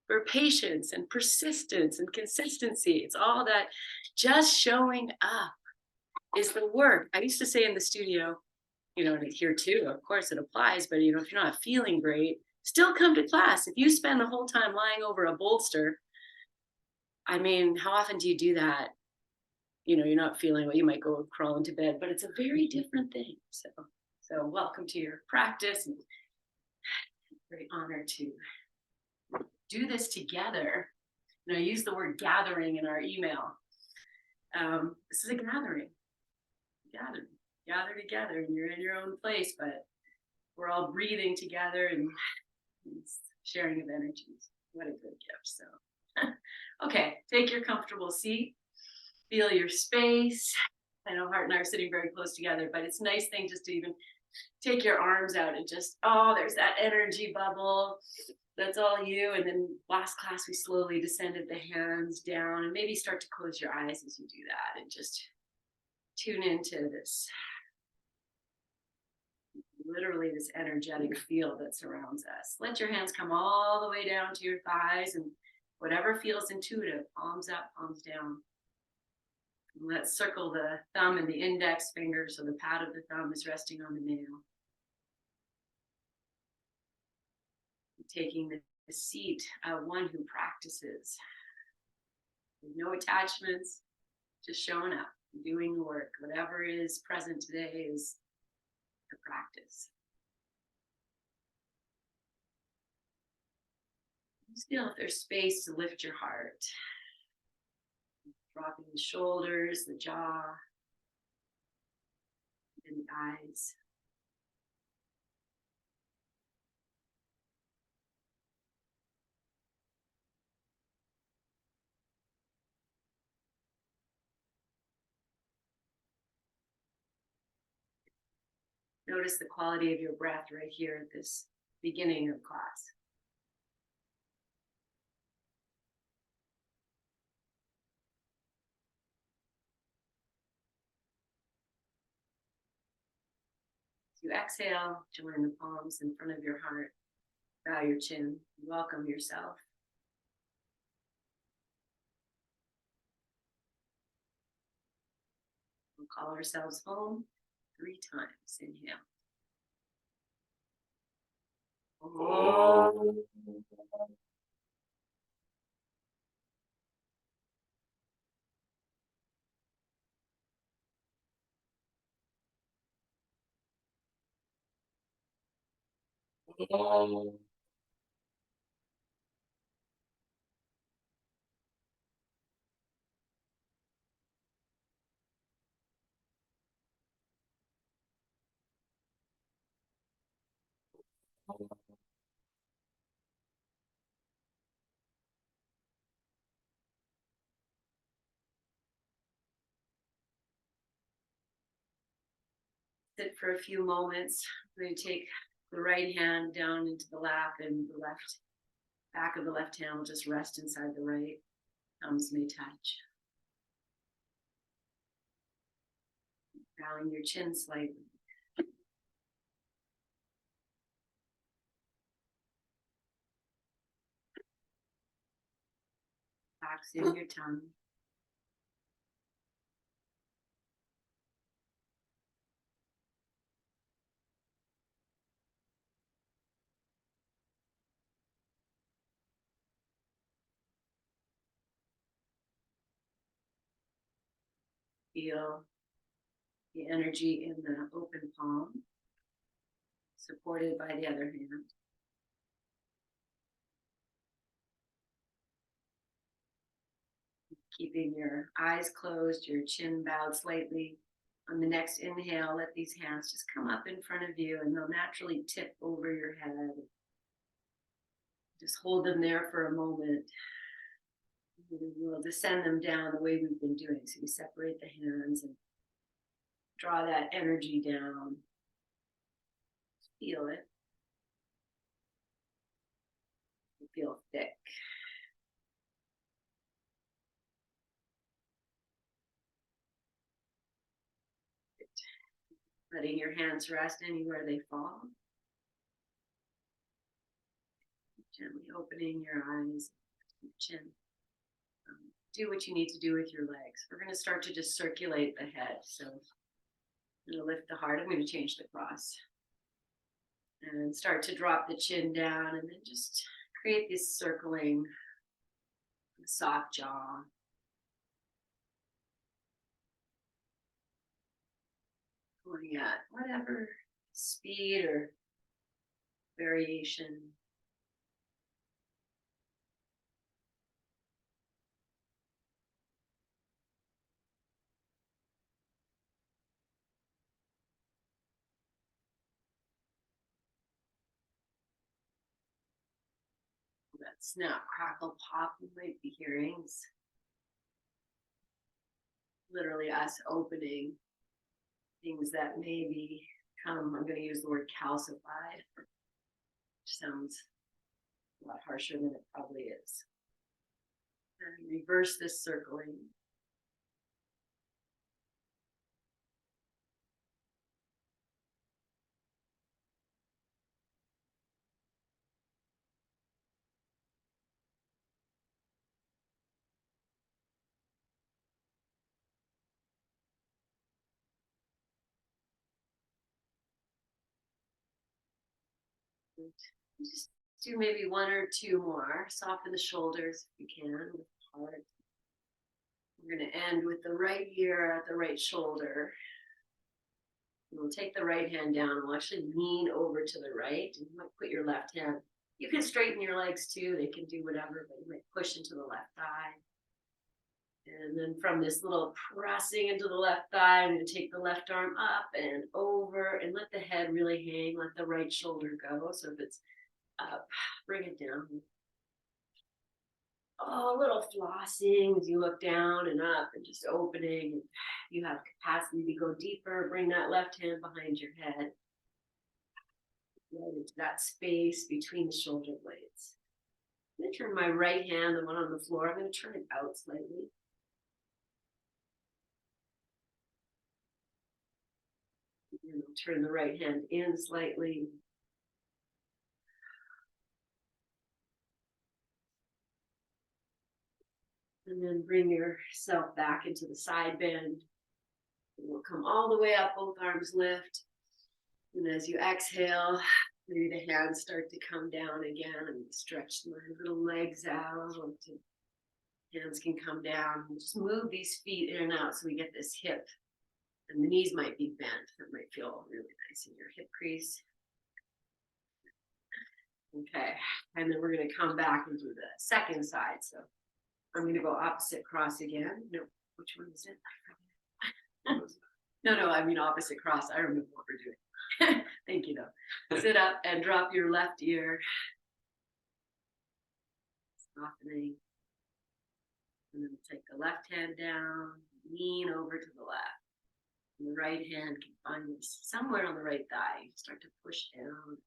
for patience and persistence and consistency. It's all that just showing up is the work. I used to say in the studio, and here too, of course it applies, but if you're not feeling great, still come to class. If you spend the whole time lying over a bolster, I mean, how often do you do that? You're not feeling well, you might go crawl into bed, but it's a very different thing. So welcome to your practice. And very honored to do this together. I use the word gathering in our email. This is a gathering. Gather together, and you're in your own place, but we're all breathing together and sharing of energies. What a good gift. So, okay, take your comfortable seat. Feel your space. I know Hart and I are sitting very close together, but it's a nice thing just to even take your arms out and just, there's that energy bubble. That's all you. And then last class, we slowly descended the hands down, and maybe start to close your eyes as you do that and just tune into this, literally this energetic field that surrounds us. Let your hands come all the way down to your thighs, and whatever feels intuitive, palms up, palms down. And let's circle the thumb and the index finger so the pad of the thumb is resting on the nail. Taking the seat of one who practices. No attachments, just showing up, doing the work. Whatever is present today is the practice. Just feel if there's space to lift your heart. Dropping the shoulders, the jaw, and the eyes. Notice the quality of your breath right here at this beginning of class. As you exhale, join the palms in front of your heart. Bow your chin. Welcome yourself. We'll call ourselves home 3 times. Inhale. Oh. Sit for a few moments. We're going to take the right hand down into the lap, and the left back of the left hand will just rest inside the right. Thumbs may touch. Bowing your chin slightly. Relaxing your tongue. Feel the energy in the open palm, supported by the other hand. Keeping your eyes closed, your chin bowed slightly. On the next inhale, let these hands just come up in front of you, and they'll naturally tip over your head. Just hold them there for a moment. We'll descend them down the way we've been doing. So we separate the hands and draw that energy down. Feel it. Feel thick. Letting your hands rest anywhere they fall. Gently opening your eyes, your chin. Do what you need to do with your legs. We're going to start to just circulate the head. So I'm going to lift the heart. I'm going to change the cross. And start to drop the chin down and then just create this circling, soft jaw. Going at whatever speed or variation. That snap, crackle, pop you might be hearing is literally us opening things that maybe come, I'm going to use the word calcified, which sounds a lot harsher than it probably is. And reverse this circling. And just do maybe one or two more. Soften the shoulders if you can with the heart. We're going to end with the right ear at the right shoulder. We'll take the right hand down and we'll actually lean over to the right. And you might put your left hand. You can straighten your legs too. They can do whatever, but you might push into the left thigh. And then from this little pressing into the left thigh, I'm going to take the left arm up and over and let the head really hang. Let the right shoulder go. So if it's up, bring it down. Oh, a little flossing as you look down and up and just opening. You have capacity to go deeper. Bring that left hand behind your head. Right into that space between the shoulder blades. I'm going to turn my right hand, the one on the floor, I'm going to turn it out slightly. And I'll turn the right hand in slightly. And then bring yourself back into the side bend. And we'll come all the way up, both arms lift. And as you exhale, maybe the hands start to come down again and stretch my little legs out. Hands can come down. Just move these feet in and out so we get this hip. And the knees might be bent. That might feel really nice in your hip crease. Okay, and then we're going to come back and do the second side. So I'm going to go opposite cross again. No, which one is it? No, I mean opposite cross. I remember what we're doing. Thank you, though. Sit up and drop your left ear. Softening. And then take the left hand down, lean over to the left. And the right hand can find this somewhere on the right thigh. Start to push down.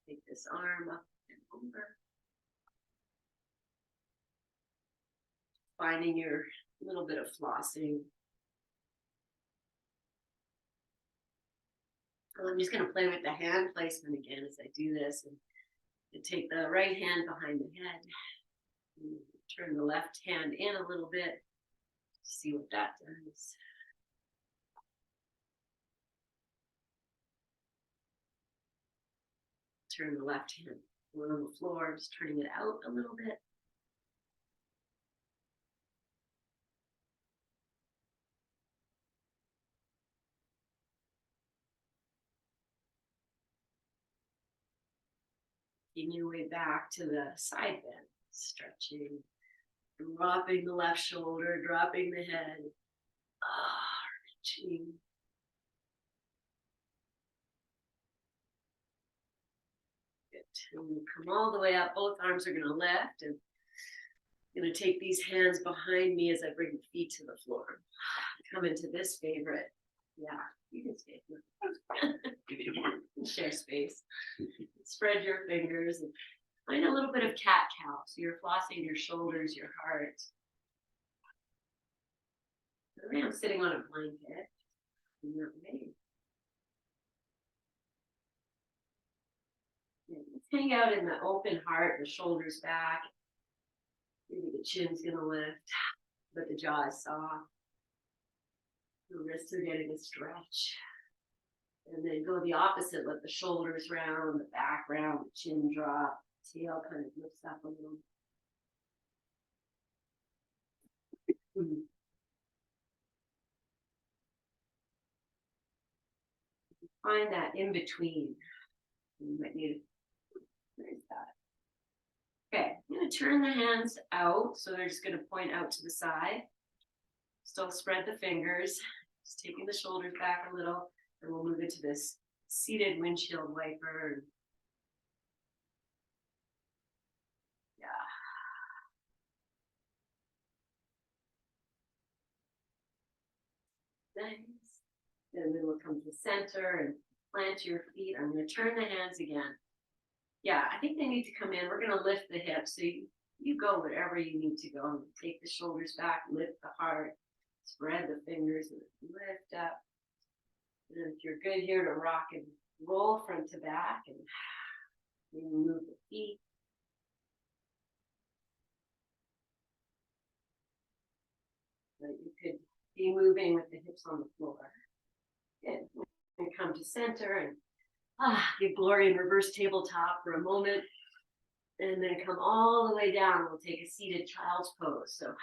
Take this arm up and over. Finding your little bit of flossing. I'm just going to play with the hand placement again as I do this. And take the right hand behind the head. And turn the left hand in a little bit. See what that does. Turn the left hand on the floor, just turning it out a little bit. Making your way back to the side bend, stretching, dropping the left shoulder, dropping the head, reaching. Good. And come all the way up. Both arms are going to lift, and I'm going to take these hands behind me as I bring the feet to the floor. Come into this favorite. Yeah, you can stay. Share space. Spread your fingers and find a little bit of cat-cow. So you're flossing your shoulders, your heart. I'm sitting on a blanket. hang out in the open heart, the shoulders back. Maybe the chin's gonna lift, but the jaw is soft. The wrists are getting a stretch. And then go the opposite, let the shoulders round, the back round, the chin drop, tail kind of lifts up a little. Find that in between. You might need to, there's that. Okay, I'm going to turn the hands out, so they're just going to point out to the side. Still spread the fingers, just taking the shoulders back a little, and we'll move into this seated windshield wiper. Yeah. Nice. And then we'll come to center and plant your feet. I'm going to turn the hands again. Yeah, I think they need to come in. We're going to lift the hips. So you go wherever you need to go. Take the shoulders back, lift the heart, spread the fingers, and lift up. And if you're good here to rock and roll front to back, and maybe move the feet. But you could be moving with the hips on the floor. Good. And come to center and give glory in reverse tabletop for a moment. And then come all the way down. We'll take a seated child's pose. So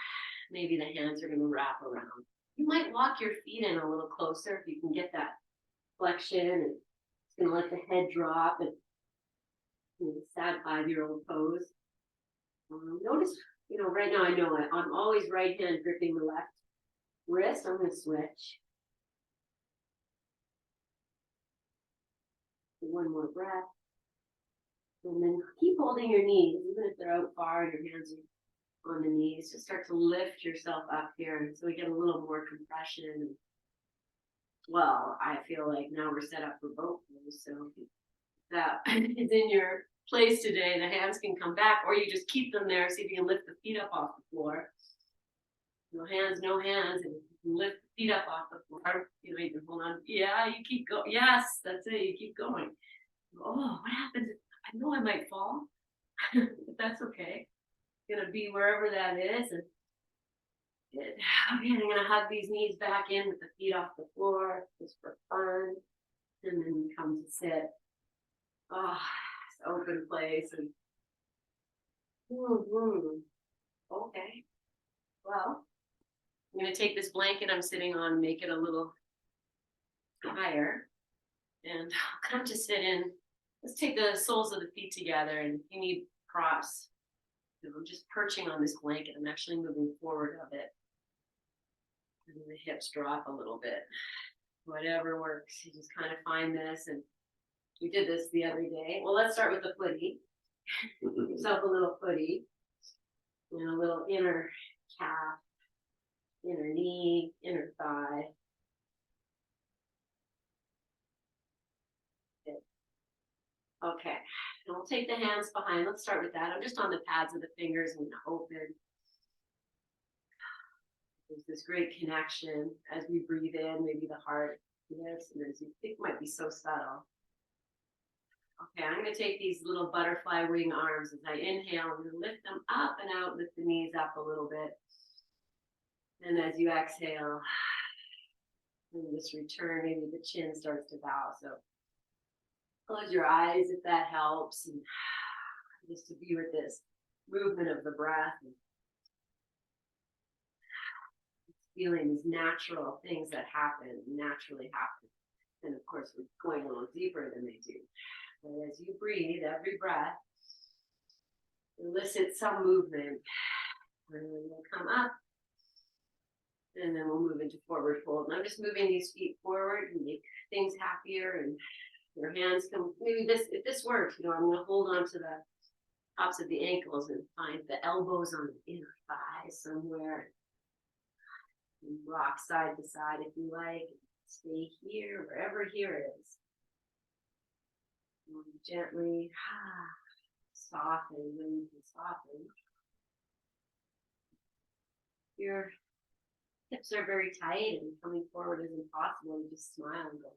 maybe the hands are going to wrap around. You might walk your feet in a little closer if you can get that flexion. And it's going to let the head drop. And sad 5-year-old pose. Notice, right now I know I'm always right hand gripping the left wrist. I'm going to switch. One more breath. And then keep holding your knees, even if they're out far and your hands are on the knees. Just start to lift yourself up here. And so we get a little more compression. Well, I feel like now we're set up for both of those. So if that is in your place today, the hands can come back, or you just keep them there. See if you can lift the feet up off the floor. No hands, and you can lift the feet up off the floor. You can hold on. Yeah, you keep going. Yes, that's it. You keep going. Oh, what happens? I know I might fall, but that's okay. Gonna be wherever that is, and good. Okay, I'm gonna hug these knees back in with the feet off the floor, just for fun, and then come to sit. Oh, it's open place, and okay. Well, I'm gonna take this blanket I'm sitting on, make it a little higher, and I'll come to sit in. Let's take the soles of the feet together, and you need props. I'm just perching on this blanket. I'm actually moving forward of it. And then the hips drop a little bit. Whatever works. You just kind of find this. And we did this the other day. Well, let's start with the footy. Give yourself a little footy. And a little inner calf, inner knee, inner thigh. Okay, and we'll take the hands behind. Let's start with that. I'm just on the pads of the fingers. I'm going to open. There's this great connection as we breathe in, maybe the heart, yes, and as you think might be so subtle. Okay, I'm going to take these little butterfly wing arms. As I inhale, I'm going to lift them up and out, lift the knees up a little bit. And as you exhale, and just return, maybe the chin starts to bow. So close your eyes if that helps, and just to be with this movement of the breath, and feeling these natural things that naturally happen. And of course, we're going a little deeper than they do. But as you breathe, every breath elicits some movement. And then we'll come up, and then we'll move into forward fold. And I'm just moving these feet forward and make things happier, and your hands come, maybe if this works, I'm going to hold on to the tops of the ankles and find the elbows on the inner thigh somewhere. And rock side to side if you like. Stay here, wherever here is. And gently soften when you can soften. Your hips are very tight and coming forward is impossible. You just smile and go,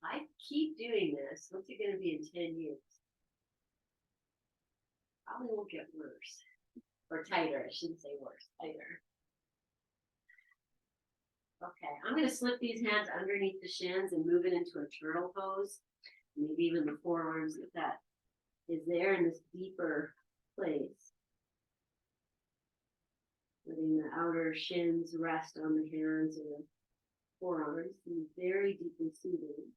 I keep doing this. What's it going to be in 10 years? probably won't get worse. Or tighter, I shouldn't say worse, tighter. Okay, I'm gonna slip these hands underneath the shins and move it into a turtle pose. Maybe even the forearms, if that is there in this deeper place. Letting the outer shins rest on the hands or the forearms and very deeply seated.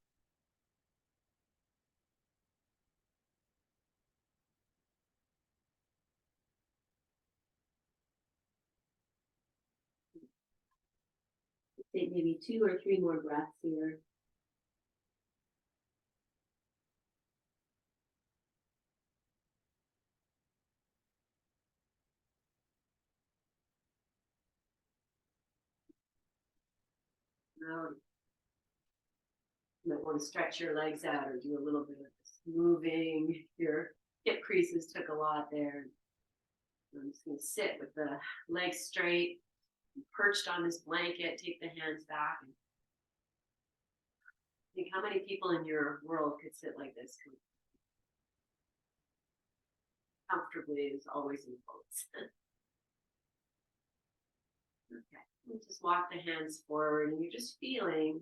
Take maybe 2 or 3 more breaths here. Now, you might want to stretch your legs out or do a little bit of moving. Your hip creases took a lot there. I'm just going to sit with the legs straight, perched on this blanket. Take the hands back. And think how many people in your world could sit like this comfortably is always in quotes. Okay, and just walk the hands forward and you're just feeling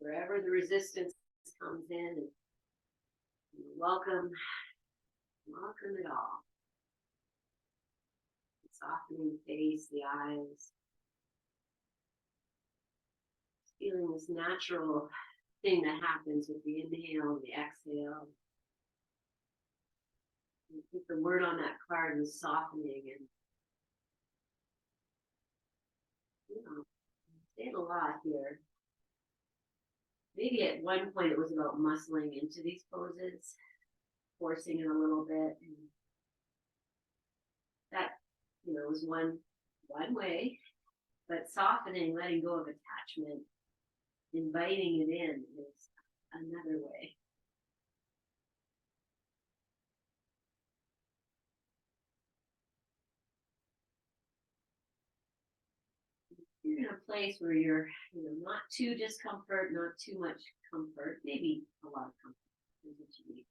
wherever the resistance comes in and welcome it all. Softening the face, the eyes. Feeling this natural thing that happens with the inhale and the exhale. I think the word on that card was softening, and saying a lot here. Maybe at one point it was about muscling into these poses, forcing it a little bit. And that, was one way, but softening, letting go of attachment, inviting it in is another way. You're in a place where you're, not too discomfort, not too much comfort, maybe a lot of comfort is what you need.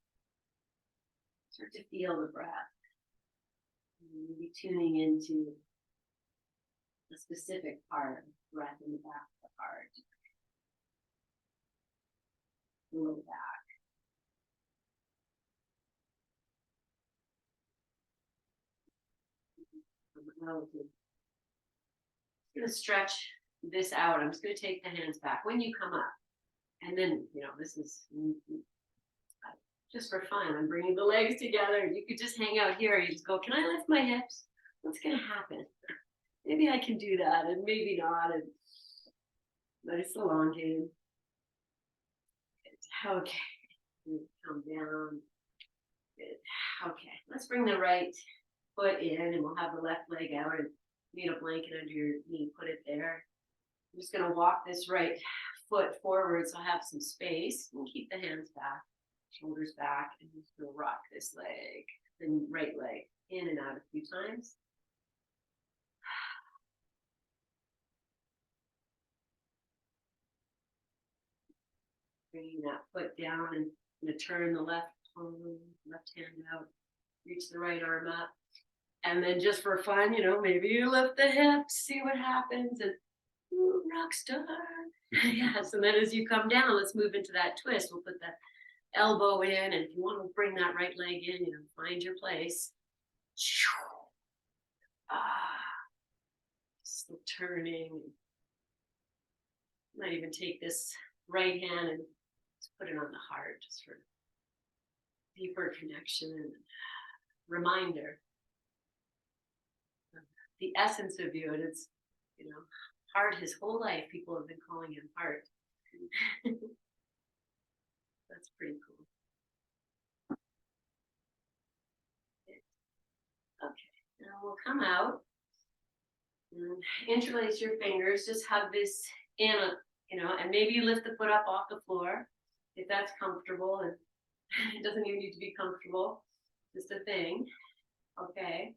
Start to feel the breath. Maybe tuning into a specific part, breath in the back of the heart. Low back. I'm going to stretch this out. I'm just going to take the hands back when you come up. And then, this is just for fun. I'm bringing the legs together. You could just hang out here. You just go, can I lift my hips? What's going to happen? Maybe I can do that and maybe not. And nice long game. Okay. Come down. Good. Okay. Let's bring the right foot in and we'll have the left leg out and need a blanket under your knee. Put it there. I'm just going to walk this right foot forward so I have some space and keep the hands back, shoulders back, and just going to rock this leg, then right leg in and out a few times. Bringing that foot down and I'm going to turn the left hand out, reach the right arm up. And then just for fun, maybe you lift the hips, see what happens, and ooh, rock star. Yes, and then as you come down, let's move into that twist. We'll put the elbow in, and if you want to bring that right leg in, find your place. Still turning. Might even take this right hand and just put it on the heart, just for deeper connection and reminder. The essence of you, and it's, Heart his whole life, people have been calling him Heart. That's pretty cool. Okay, now we'll come out and interlace your fingers. Just hug this in, and maybe you lift the foot up off the floor if that's comfortable, and it doesn't even need to be comfortable, just a thing. Okay.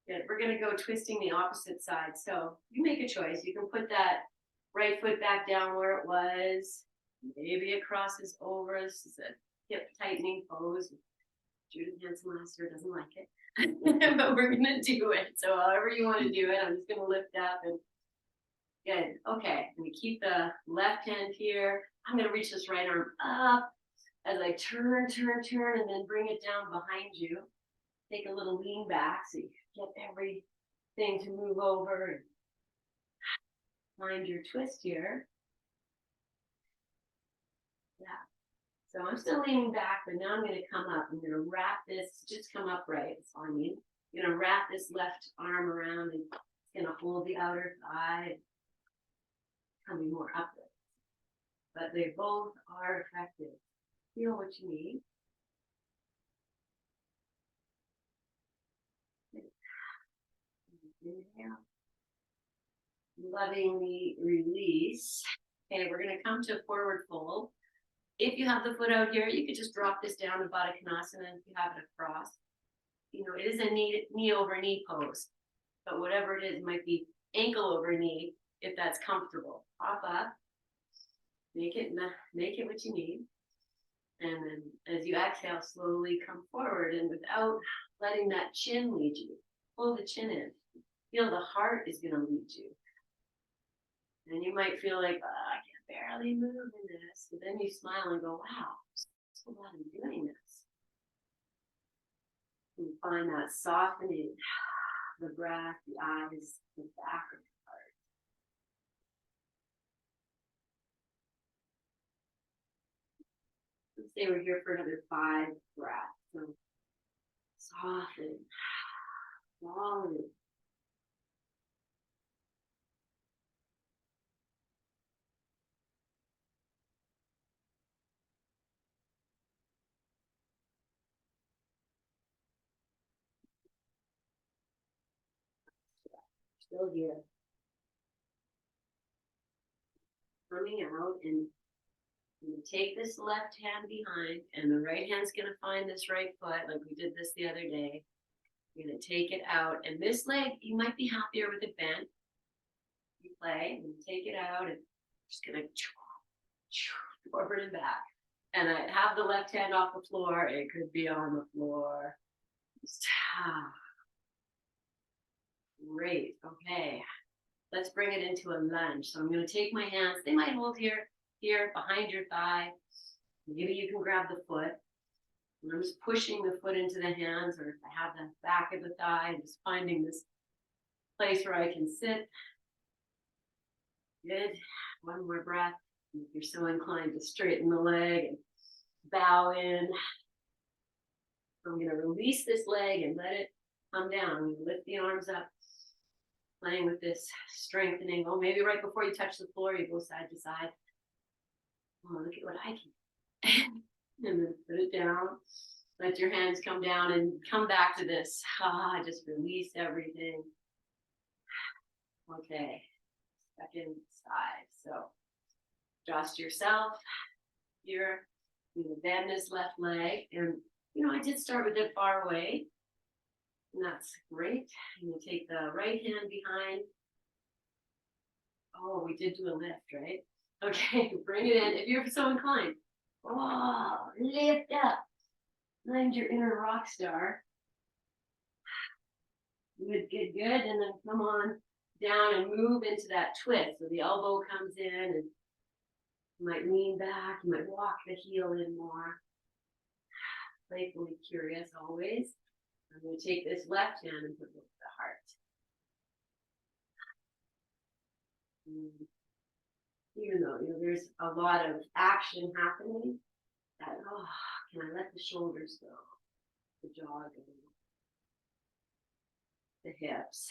Good. We're going to go twisting the opposite side. So you make a choice. You can put that right foot back down where it was. Maybe it crosses over. This is a hip tightening pose. Judith Hansen last year doesn't like it. but we're gonna do it. So however you want to do it, I'm just gonna lift up and good. Okay, I'm gonna keep the left hand here. I'm gonna reach this right arm up as I turn, and then bring it down behind you. Take a little lean back so you get everything to move over and find your twist here. Yeah. So I'm still leaning back, but now I'm going to come up. I'm going to wrap this, just come upright. That's all I mean. I'm going to wrap this left arm around and it's going to hold the outer thigh, coming more upright. But they both are effective. Feel what you need. Inhale. Lovingly release. Okay, we're going to come to forward fold. If you have the foot out here, you could just drop this down to Baddha Konasana if you have it across. You know, it is a knee over knee pose, but whatever it is, it might be ankle over knee if that's comfortable. Pop up, make it what you need, and then as you exhale, slowly come forward, and without letting that chin lead you, pull the chin in. Feel the heart is going to lead you, and you might feel like, oh, I can barely move in this, but then you smile and go, wow, I'm so glad I'm doing this. And find that softening, the breath, the eyes, the back of the heart. Let's say we're here for another 5 breaths. So soften, swallow. Still here. Coming out, and I'm going to take this left hand behind, and the right hand's going to find this right foot, like we did this the other day. You're going to take it out, and this leg, you might be happier with it bent. You play, and take it out, and just going to forward and back. And I have the left hand off the floor. It could be on the floor. Great. Okay. Let's bring it into a lunge. So I'm going to take my hands. They might hold here behind your thigh. Maybe you can grab the foot. And I'm just pushing the foot into the hands, or if I have the back of the thigh, and just finding this place where I can sit. Good. One more breath. If you're so inclined to straighten the leg and bow in. I'm going to release this leg and let it come down. I'm going to lift the arms up, playing with this strengthening. Oh, maybe right before you touch the floor, you go side to side. Oh, look at what I can. And then put it down. Let your hands come down and come back to this. Just release everything. Okay. Second side. So adjust yourself here. You know, bend this left leg. And, you know, I did start with it far away. And that's great. I'm going to take the right hand behind. Oh, we did do a lift, right? Okay, bring it in if you're so inclined. Oh, lift up. Find your inner rock star. Good, good, good. And then come on down and move into that twist. So the elbow comes in, and you might lean back. You might walk the heel in more. Playfully curious always. I'm going to take this left hand and put it with the heart. Even though, you know, there's a lot of action happening, that, oh, can I let the shoulders go, the jaw go, the hips.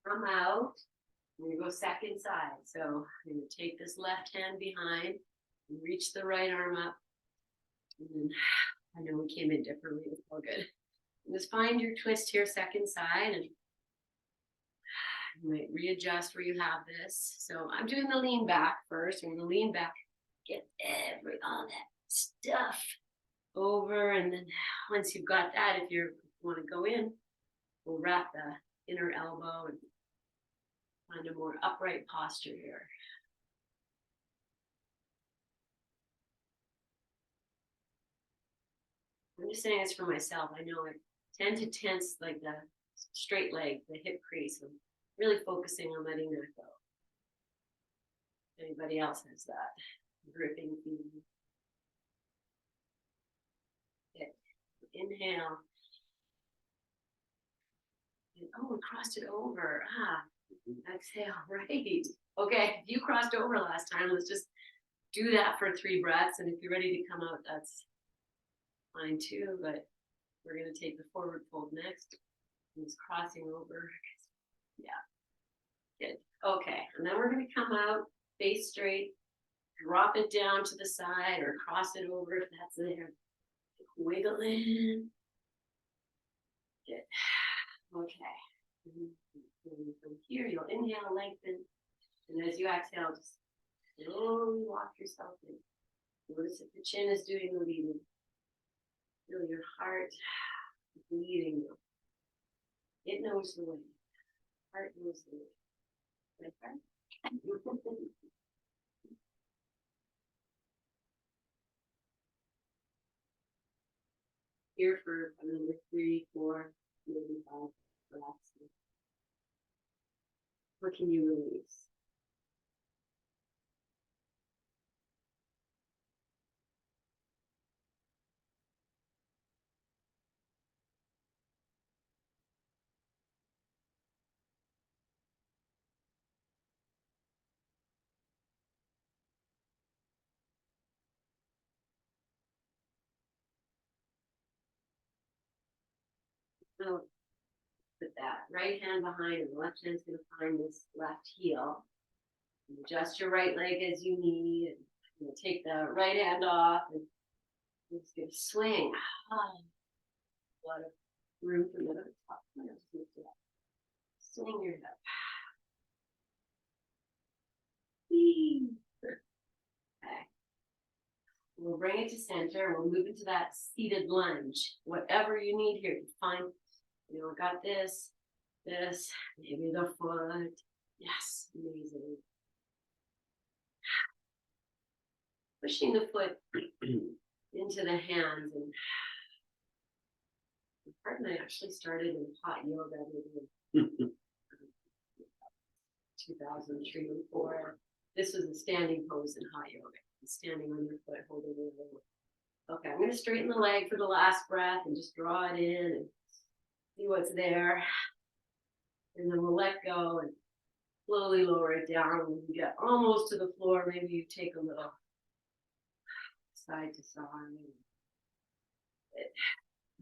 Come out. I'm going to go second side. So I'm going to take this left hand behind and reach the right arm up. And then, I know we came in differently. It's all good. And just find your twist here, second side, and you might readjust where you have this. So I'm doing the lean back first. I'm going to lean back, get all that stuff over, and then once you've got that, if you want to go in, we'll wrap the inner elbow and Find a more upright posture here. I'm just saying this for myself. I know I tend to tense like the straight leg, the hip crease. I'm really focusing on letting that go. Anybody else has that gripping feeling? Okay. Inhale. And, oh, we crossed it over. Exhale. Right. Okay. If you crossed over last time, let's just do that for 3 breaths. And if you're ready to come out, that's fine too. But we're going to take the forward fold next. It's crossing over. Yeah. Good. Okay. And then we're going to come out face straight, drop it down to the side or cross it over if that's there. Wiggle in. Good. Okay. From here, you'll inhale, lengthen. And as you exhale, just slowly walk yourself in. Notice if the chin is doing the leading. Feel your heart leading you. It knows the way. Heart knows the way. Right, heart? Here for another 3, 4, maybe 5 breaths. What can you release? So put that right hand behind and the left hand's going to find this left heel. And adjust your right leg as you need. And take the right hand off and just get a swing. A lot of room for the top. Swing your hip. Okay. We'll bring it to center. We'll move into that seated lunge. Whatever you need here. Find, got this, maybe the foot. Yes, amazing. Pushing the foot into the hands. And my partner and I actually started in hot yoga maybe 2003 and 4. This was a standing pose in hot yoga. Standing on your foot, holding your leg. Okay, I'm going to straighten the leg for the last breath and just draw it in and see what's there. And then we'll let go and slowly lower it down. When you get almost to the floor, maybe you take a little side to side.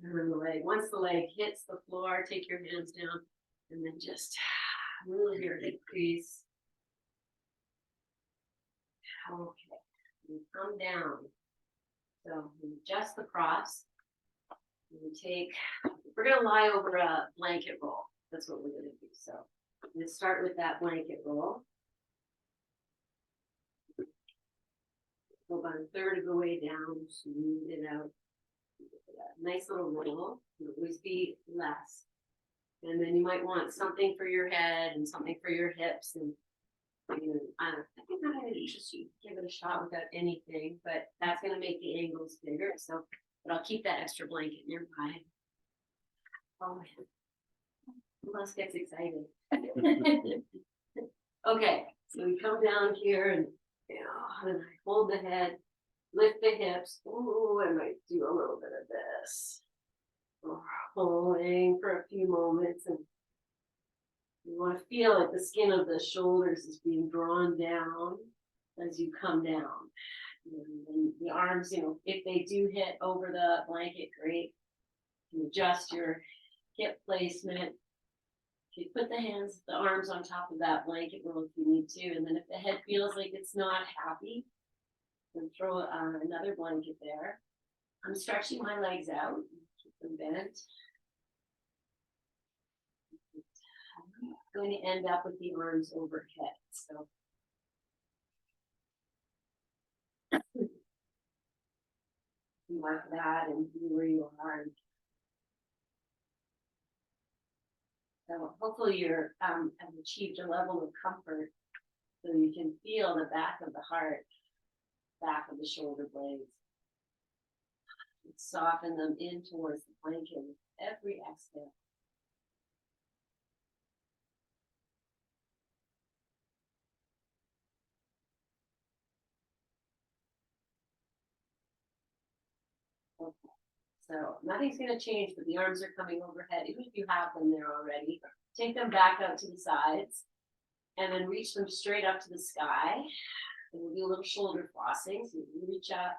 And then the leg, once the leg hits the floor, take your hands down and then just move your hip crease. Okay, you come down. So adjust the cross. We're going to lie over a blanket roll. That's what we're going to do. So I'm going to start with that blanket roll. Go about a third of the way down, smooth it out. Nice little roll. It'll always be less. And then you might want something for your head and something for your hips. And I think I'm going to just give it a shot without anything, but that's going to make the angles bigger. So, but I'll keep that extra blanket nearby. Oh, who else gets excited? Okay, so we come down here and I hold the head, lift the hips. Oh, I might do a little bit of this. Holding for a few moments, and you want to feel like the skin of the shoulders is being drawn down as you come down. And the arms, if they do hit over the blanket, great. You can adjust your hip placement. You put the arms on top of that blanket roll if you need to. And then if the head feels like it's not happy, then throw another blanket there. I'm stretching my legs out, keep them bent. I'm going to end up with the arms overhead. So mark that and see where you are. So hopefully you're have achieved a level of comfort so you can feel the back of the heart, back of the shoulder blades. Soften them in towards the blanket with every exhale. Okay. So nothing's going to change, but the arms are coming overhead. Even if you have them there already, take them back out to the sides and then reach them straight up to the sky. And we'll do a little shoulder flossing. So you reach up,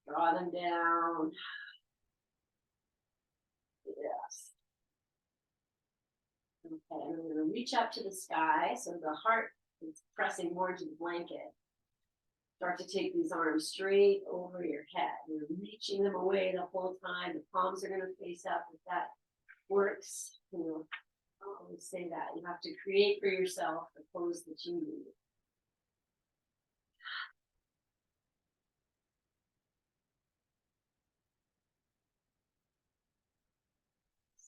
draw them down. Yes. Okay, and we're going to reach up to the sky so the heart is pressing more to the blanket. Start to take these arms straight over your head. You're reaching them away the whole time. The palms are going to face up. If that works, you know, I always say that. You have to create for yourself the pose that you need.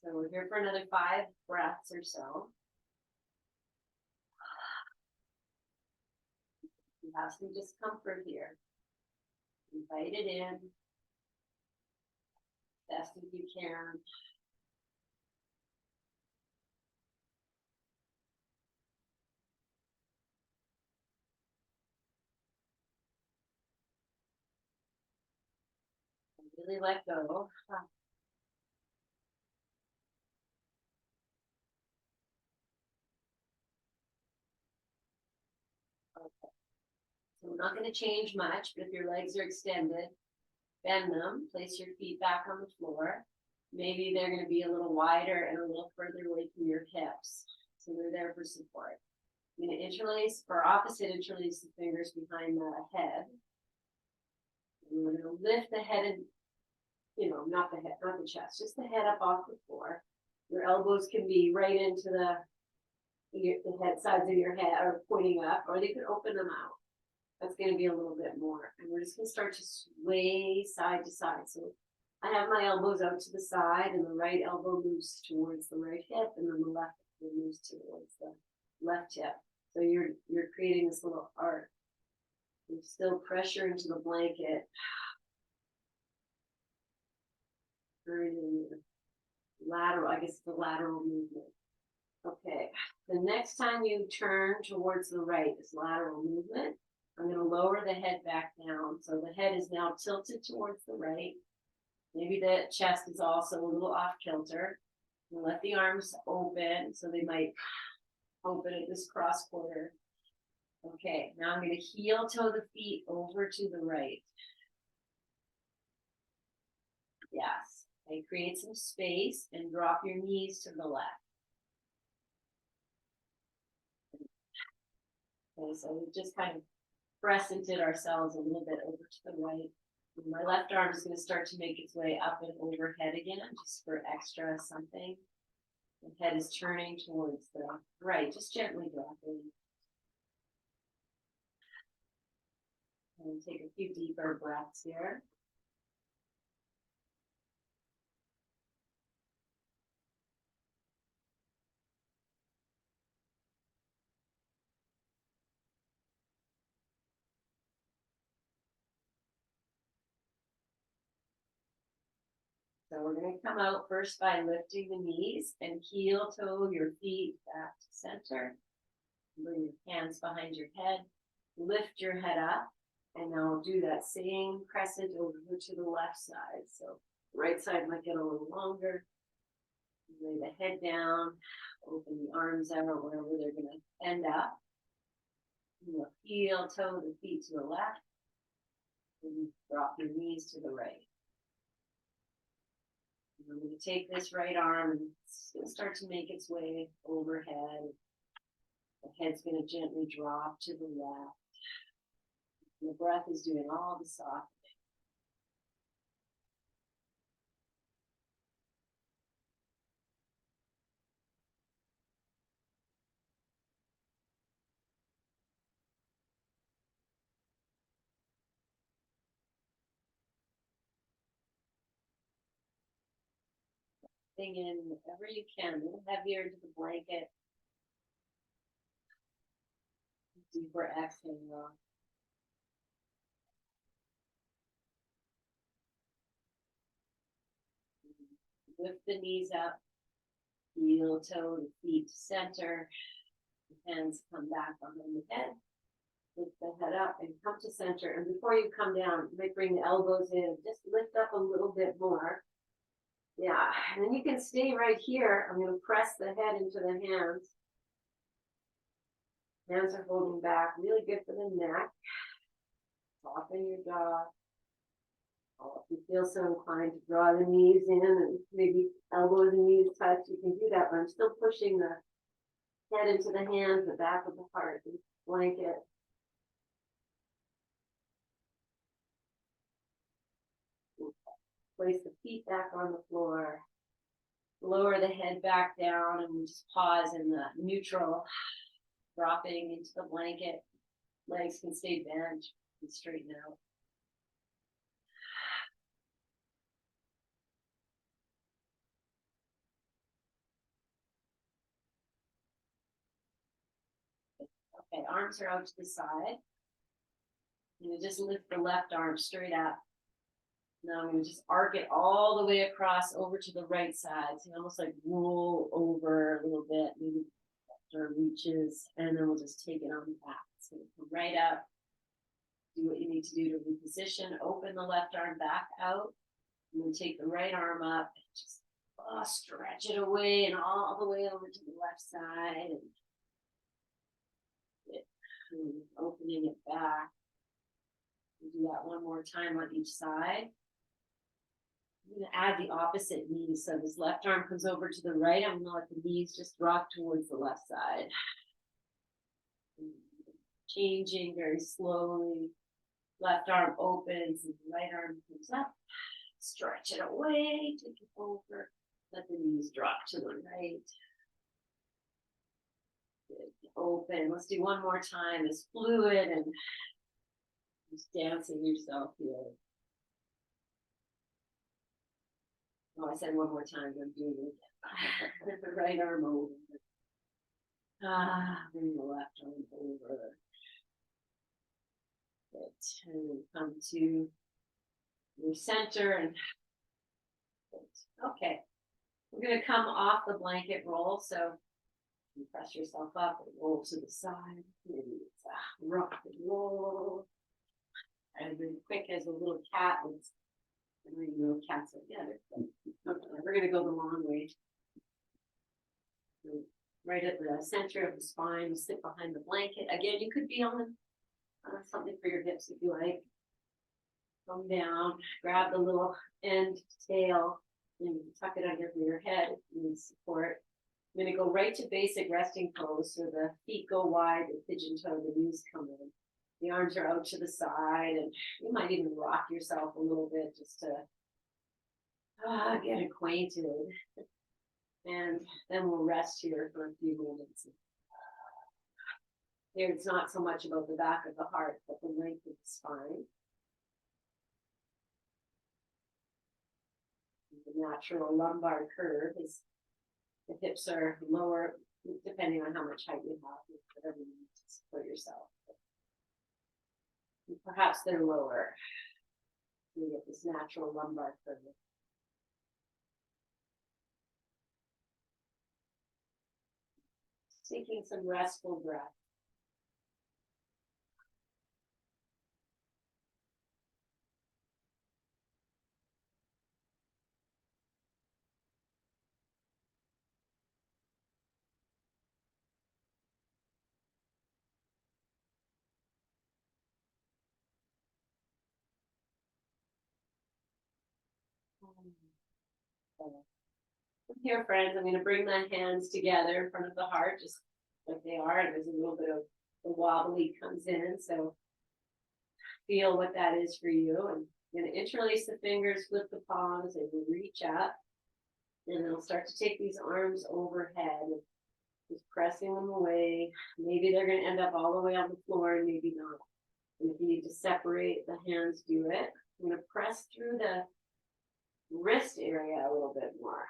So we're here for another 5 breaths or so. You have some discomfort here. Invite it in. Best as you can. And really let go. Okay. So we're not going to change much, but if your legs are extended, bend them, place your feet back on the floor. Maybe they're going to be a little wider and a little further away from your hips. So they're there for support. I'm going to interlace, or opposite interlace the fingers behind the head. And we're going to lift the head and, you know, not the head, not the chest, just the head up off the floor. Your elbows can be right into the head sides of your head or pointing up, or they could open them out. That's going to be a little bit more. And we're just going to start to sway side to side. So I have my elbows out to the side, and the right elbow moves towards the right hip, and then the left moves towards the left hip. So you're creating this little arc. You're still pressure into the blanket. Turning lateral, I guess the lateral movement. Okay. The next time you turn towards the right, this lateral movement, I'm going to lower the head back down. So the head is now tilted towards the right. Maybe the chest is also a little off kilter. And let the arms open, so they might open at this cross quarter. Okay, now I'm going to heel toe the feet over to the right. Yes. Okay, create some space and drop your knees to the left. Okay, so we just kind of presented ourselves a little bit over to the right. And my left arm is going to start to make its way up and overhead again, just for extra something. The head is turning towards the right, just gently dropping. And take a few deeper breaths here. So we're going to come out first by lifting the knees and heel toe your feet back to center. Bring your hands behind your head. Lift your head up. And now do that same crescent over to the left side. So the right side might get a little longer. Lay the head down. Open the arms out wherever they're going to end up. You'll heel toe the feet to the left. And drop your knees to the right. I'm going to take this right arm and it's going to start to make its way overhead. The head's going to gently drop to the left. And the breath is doing all the softening. thing in wherever you can, a little heavier into the blanket. Deeper exhale. Lift the knees up, heel, toe, and feet to center. Hands come back behind the head. Lift the head up and come to center. And before you come down, you might bring the elbows in. Just lift up a little bit more. Yeah, and then you can stay right here. I'm going to press the head into the hands. Hands are holding back. Really good for the neck. Soften your jaw. Oh, if you feel so inclined to draw the knees in and maybe elbows and knees touch, you can do that. But I'm still pushing the head into the hands, the back of the heart, the blanket. Place the feet back on the floor. Lower the head back down and we just pause in the neutral, dropping into the blanket. Legs can stay bent and straighten out. Okay, arms are out to the side. You just lift the left arm straight up. Now I'm going to just arc it all the way across over to the right side. So you almost like roll over a little bit, maybe or reaches, and then we'll just take it on the back. So come right up, do what you need to do to reposition, open the left arm back out, and then take the right arm up, and just stretch it away and all the way over to the left side, and opening it back. We'll do that one more time on each side. I'm going to add the opposite knee. So this left arm comes over to the right. I'm going to let the knees just rock towards the left side. Changing very slowly. Left arm opens and the right arm comes up. Stretch it away. Take it over. Let the knees drop to the right. Good. Open. Let's do one more time. It's fluid and just dancing yourself here. Oh, I said one more time. I'm doing it again. The right arm over. Bring the left arm over. Good. And come to your center. And okay. We're going to come off the blanket roll. So you press yourself up and roll to the side. Maybe it's rock and roll. And then quick as a little cat. I don't even know if cats are together. Okay, we're going to go the long way. Right at the center of the spine, sit behind the blanket. Again, you could be on something for your hips if you like. Come down, grab the little end tail, and tuck it under your head if you need support. I'm going to go right to basic resting pose, so the feet go wide, the pigeon toe, the knees come in. The arms are out to the side, and you might even rock yourself a little bit just to get acquainted. And then we'll rest here for a few minutes. Here, it's not so much about the back of the heart, but the length of the spine. The natural lumbar curve is the hips are lower, depending on how much height you have, whatever you need to support yourself. And perhaps they're lower. You get this natural lumbar curve. Taking some restful breath. Here, friends, I'm going to bring my hands together in front of the heart, just like they are. And there's a little bit of the wobbly comes in. So feel what that is for you. And I'm going to interlace the fingers, flip the palms, and reach up. And I'll start to take these arms overhead, just pressing them away. Maybe they're going to end up all the way on the floor, and maybe not. And if you need to separate the hands, do it. I'm going to press through the wrist area a little bit more.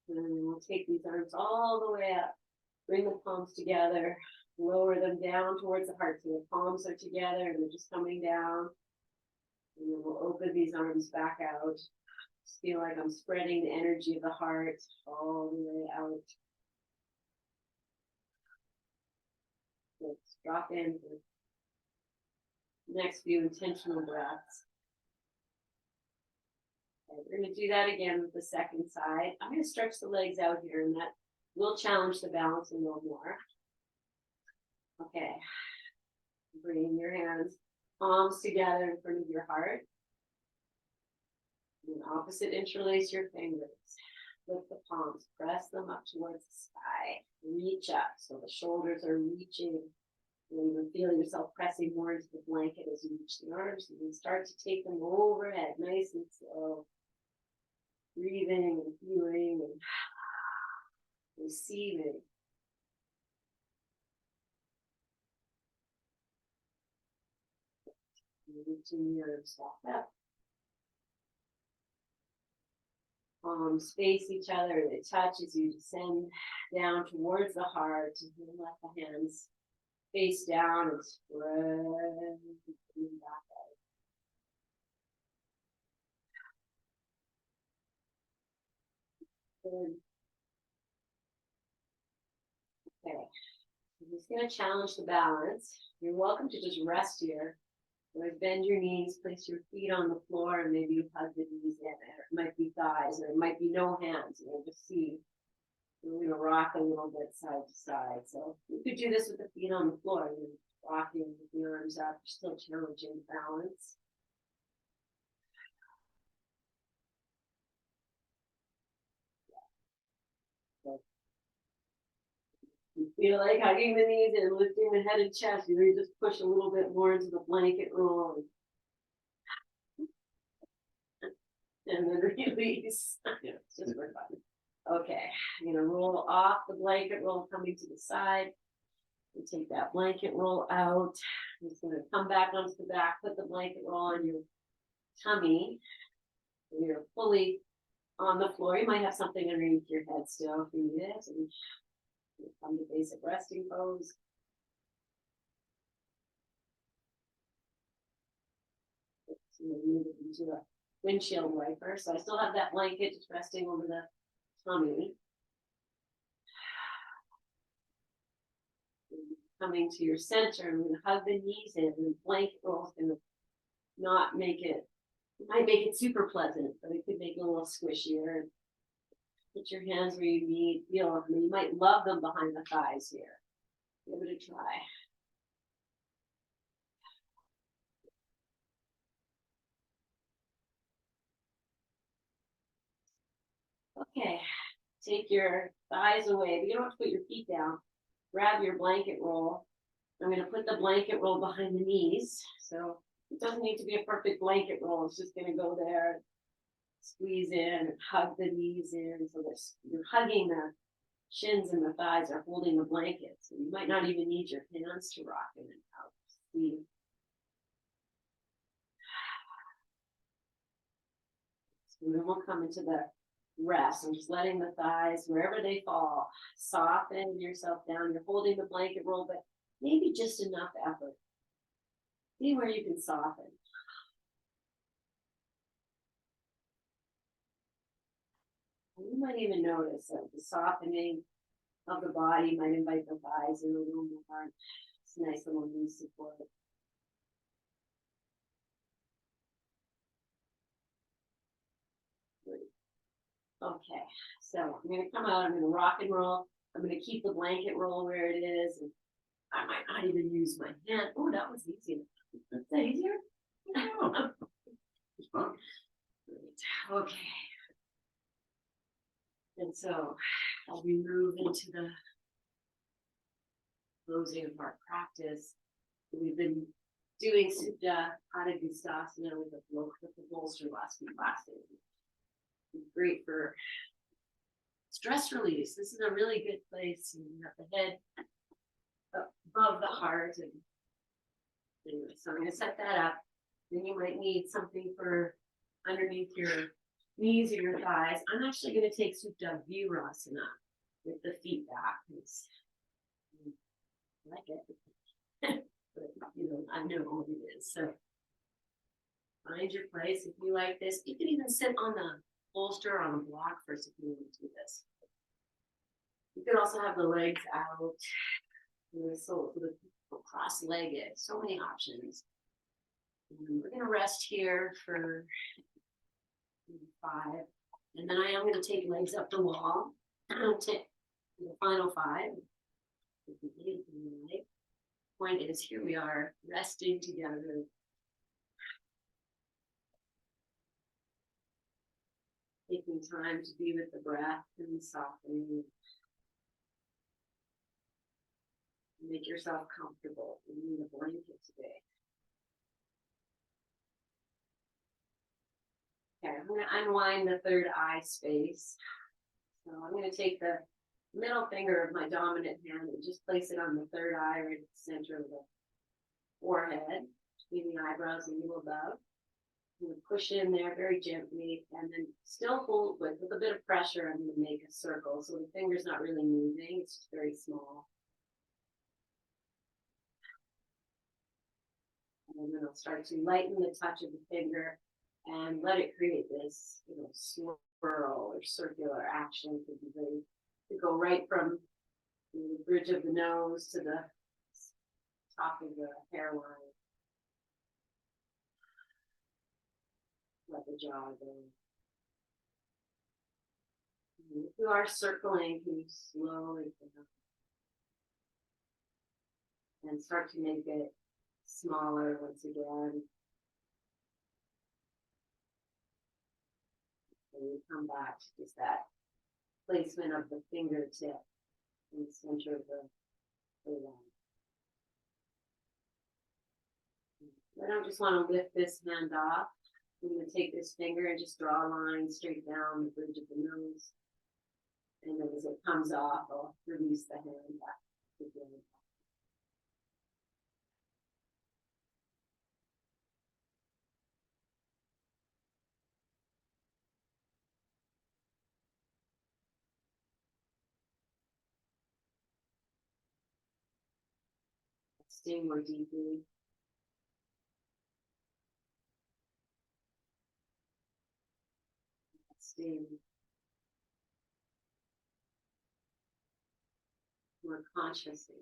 And then we'll take these arms all the way up. Bring the palms together. Lower them down towards the heart. So the palms are together and they're just coming down. And then we'll open these arms back out. Just feel like I'm spreading the energy of the heart all the way out. Let's drop in for the next few intentional breaths. Okay, we're going to do that again with the second side. I'm going to stretch the legs out here, and that will challenge the balance a little more. Okay. Bring your hands, palms together in front of your heart. And opposite, interlace your fingers. Lift the palms, press them up towards the sky. Reach up, so the shoulders are reaching. And you feel yourself pressing more into the blanket as you reach the arms. And then start to take them overhead, nice and slow. Breathing and feeling and receiving. Reaching the arms back up. Palms face each other, they touch as you descend down towards the heart, and then let the hands face down and spread back out. Good. Okay, I'm just going to challenge the balance. You're welcome to just rest here. Bend your knees, place your feet on the floor, and maybe you hug the knees in. It might be thighs, or it might be no hands. You'll just see. We're going to rock a little bit side to side. So you could do this with the feet on the floor. You're rocking with the arms up. You're still challenging balance. So you feel like hugging the knees and lifting the head and chest. You really just push a little bit more into the blanket roll. And then release. It's just for fun. Okay, I'm gonna roll off the blanket roll, coming to the side. And take that blanket roll out. I'm just gonna come back onto the back, put the blanket roll on your tummy. And you're fully on the floor. You might have something underneath your head still if you need it. And come to basic resting pose. So move it into a windshield wiper. So I still have that blanket just resting over the tummy. Coming to your center, I'm going to hug the knees in, and the blanket roll is going to not make it, might make it super pleasant, but it could make it a little squishier. Put your hands where you need, feel them. You might love them behind the thighs here. Give it a try. Okay, take your thighs away, but you don't have to put your feet down. Grab your blanket roll. I'm going to put the blanket roll behind the knees. So it doesn't need to be a perfect blanket roll. It's just going to go there, squeeze in, and hug the knees in. So that you're hugging the shins and the thighs are holding the blanket. So you might not even need your hands to rock in and out. See. So then we'll come into the rest. I'm just letting the thighs, wherever they fall, soften yourself down. You're holding the blanket roll, but maybe just enough effort. See where you can soften. And you might even notice that the softening of the body might invite the thighs in a little more. It's a nice little knee support. Okay, so I'm going to come out, I'm going to rock and roll. I'm going to keep the blanket roll where it is. And I might not even use my hand. Oh, that was easy. Is that easier? No. Okay. And so as we move into the closing of our practice, we've been doing Supta Adagustasana with the bolster last week, last day. Great for stress release. This is a really good place. You have the head above the heart. And anyway, so I'm going to set that up. Then you might need something for underneath your knees or your thighs. I'm actually going to take Supta Virasana with the feet back. I like it. But, I know what it is. So find your place if you like this. You can even sit on the bolster or on a block first if you want to do this. You can also have the legs out, the cross-legged. So many options. And we're going to rest here for 5, and then I am going to take legs up the wall. I'll take the final 5. Point is, here we are resting together. Taking time to be with the breath and softening. Make yourself comfortable. You need a blanket today. Okay, I'm going to unwind the third eye space. So I'm going to take the middle finger of my dominant hand and just place it on the third eye right at the center of the forehead, between the eyebrows and a little above. I'm going to push in there very gently and then still hold with a bit of pressure. I'm going to make a circle. So the finger's not really moving, it's just very small. And then I'll start to lighten the touch of the finger and let it create this, swirl or circular action. Could be very, to go right from the bridge of the nose to the top of the hairline. Let the jaw go. And if you are circling, can you slowly come up and start to make it smaller once again. And you come back to just that placement of the fingertip in the center of the line. I don't just want to lift this hand off. I'm going to take this finger and just draw a line straight down the bridge of the nose. And then as it comes off, I'll release the hand back again. Stay more deeply. Stay more consciously.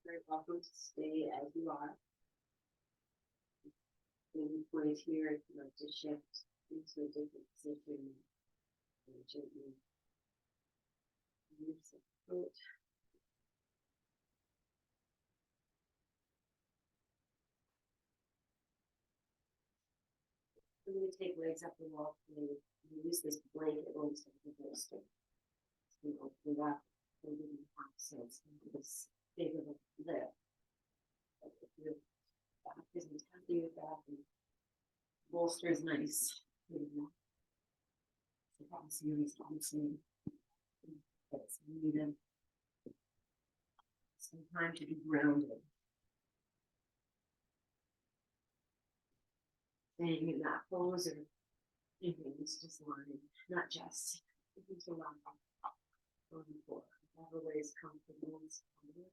Very welcome to stay as you are. Maybe point here if you'd like to shift into a different position and gently use the foot. I'm going to take legs up the wall and use this blanket almost like a bolster. So open it up and give you so it's this big of a lift. If your back isn't happy with that, and bolster is nice. So obviously you're responsible. It's needed. So some time to be grounded. Staying in that pose or even it's just lying, not just into lying on the floor. Whatever way is comfortable and supportive.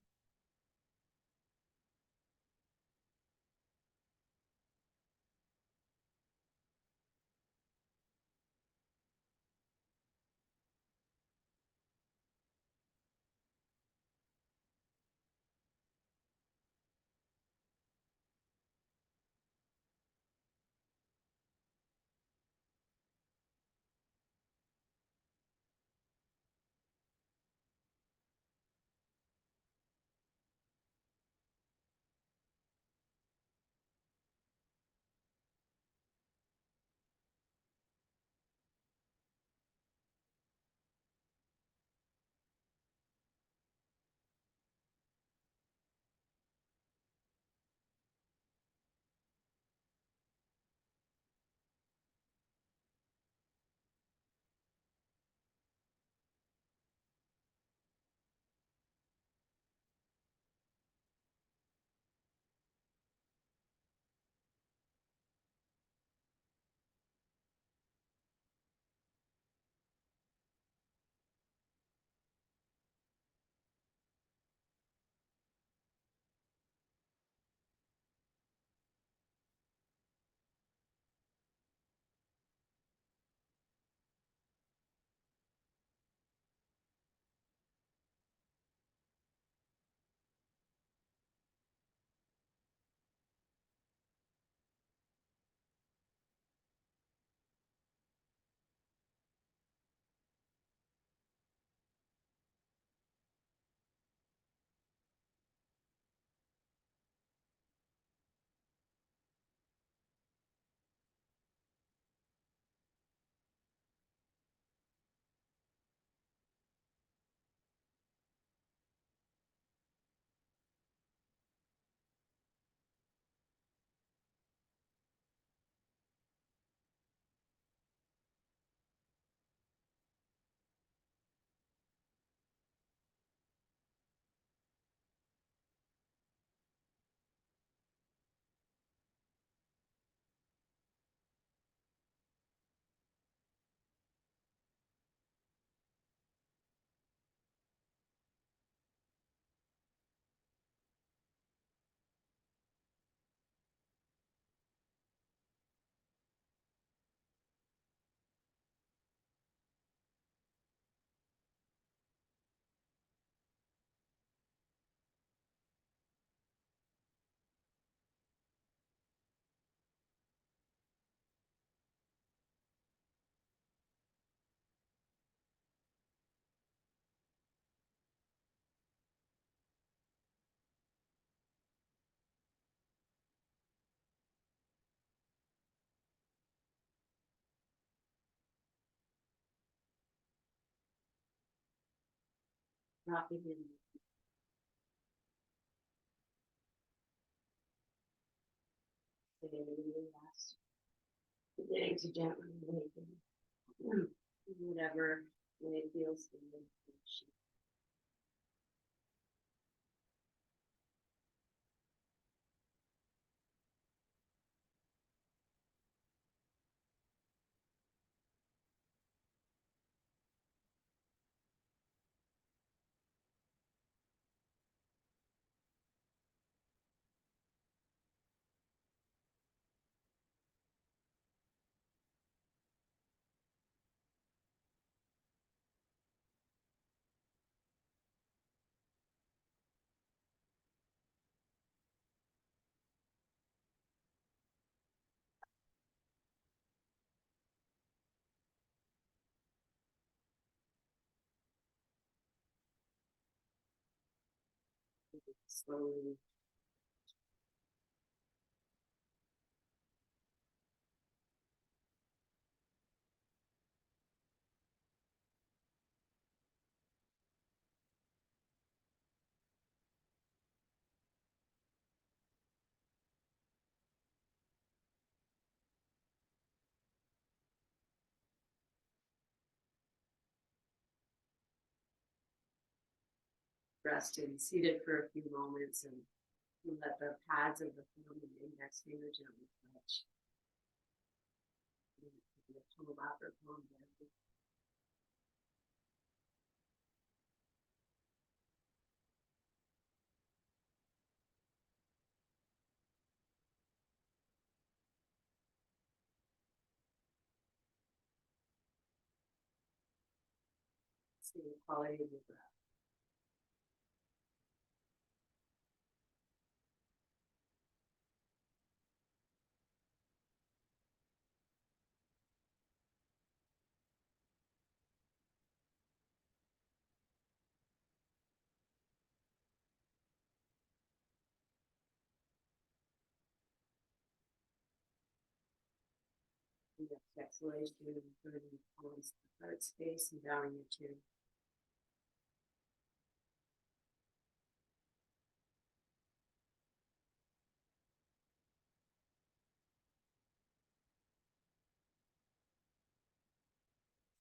Dropping in. Last. Beginning to gently awaken. Whatever way it feels to you. Slowly. rested, seated for a few moments, and let the pads of the thumb and index finger gently touch. Pull up or palm down. See the quality of your breath. Next exhalation, turning towards the heart space and bowing your chin.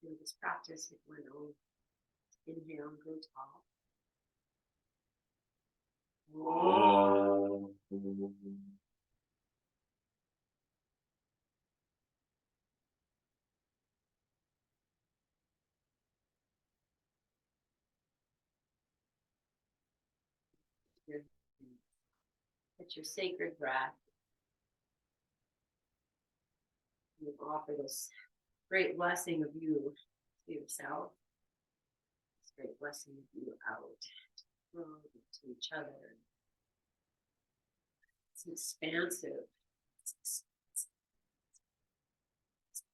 In this practice, it went on. Inhale and go tall. It's your sacred breath. You offer this great blessing of you to yourself. This great blessing of you out to each other. It's expansive. It's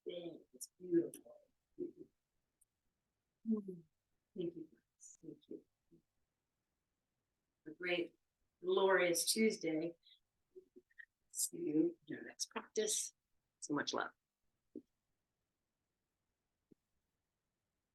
big. It's beautiful. Thank you. Thank you. A great, glorious Tuesday. See you in your next practice. So much love.